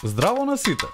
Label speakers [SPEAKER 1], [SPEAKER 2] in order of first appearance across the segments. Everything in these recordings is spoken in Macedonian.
[SPEAKER 1] Здраво на сите!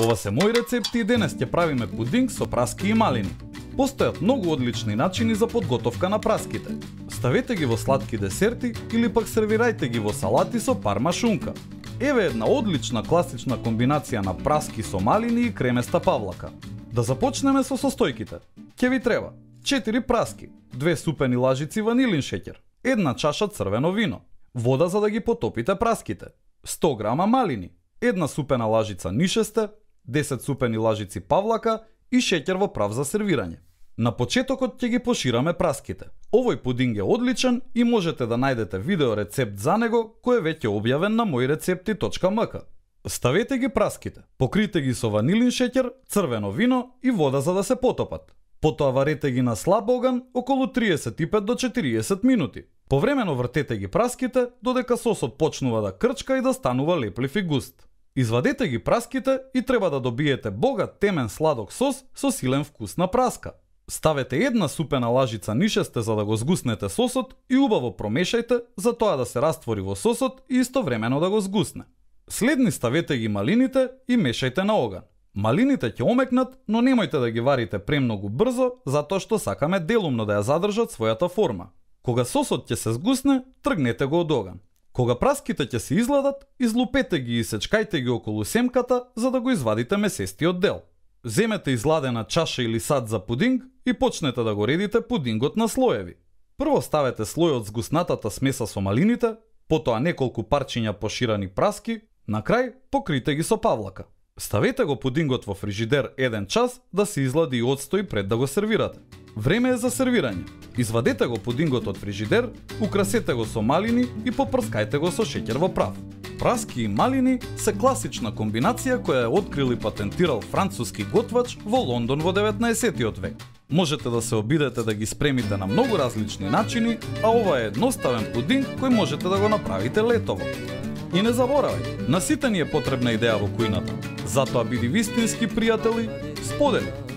[SPEAKER 1] Ова се мои рецепти и денес ќе правиме пудинг со праски и малини. Постојат многу одлични начини за подготовка на праските. Ставете ги во сладки десерти или пак сервирајте ги во салати со парма шунка. Еве една одлична класична комбинација на праски со малини и креместа павлака. Да започнеме со состојките. Ќе ви треба 4 праски, 2 супени лажици ванилин шеќер, 1 чаша црвено вино, вода за да ги потопите праските, 100 грама малини, 1 супена лажица нишесте, 10 супени лажици павлака и шеќер во прав за сервирање. На почетокот ќе ги пошираме праските. Овој пудинг е одличен и можете да најдете видео рецепт за него кој е веќе објавен на moirrecepti.mk. Ставете ги праските, покрите ги со ванилин шеќер, црвено вино и вода за да се потопат. Потоа варете ги на слаб оган околу 35 до 40 минути. Повремено вртете ги праските додека сосот почнува да крчка и да станува леплив и густ. Извадете ги праските и треба да добиете богат темен сладок сос со силен вкус на праска. Ставете 1 супена лажица нишесте за да го згуснете сосот и убаво промешајте за тоа да се раствори во сосот и истовремено да го згусне. Следни ставете ги малините и мешајте на оган. Малините ќе омекнат, но немојте да ги варите премногу брзо, затоа што сакаме делумно да ја задржат својата форма. Кога сосот ќе се згусне, тргнете го од оган. Кога праските ќе се изладат, излупете ги и сечкајте ги околу семката за да го извадите месестиот дел. Земете изладена чаша или сад за пудинг и почнете да го редите пудингот на слоеви. Прво ставете слојот згуснатата смеса со малините, потоа неколку парчиња поширани праски, на крај покрите ги со павлака. Ставете го пудингот во фрижидер 1 час да се излади и отстои пред да го сервирате. Време е за сервирање. Извадете го пудингот од фрижидер, украсете го со малини и попрскајте го со шеќер во прав. Праски и малини се класична комбинација која е открил и патентирал француски готвач во Лондон во 19 век. Можете да се обидете да ги спремите на многу различни начини, а ова е едноставен пудинг кој можете да го направите летово. И не заборавај, на сите ни е потребна идеја во кујната. Затоа биди вистински пријатели, сподели!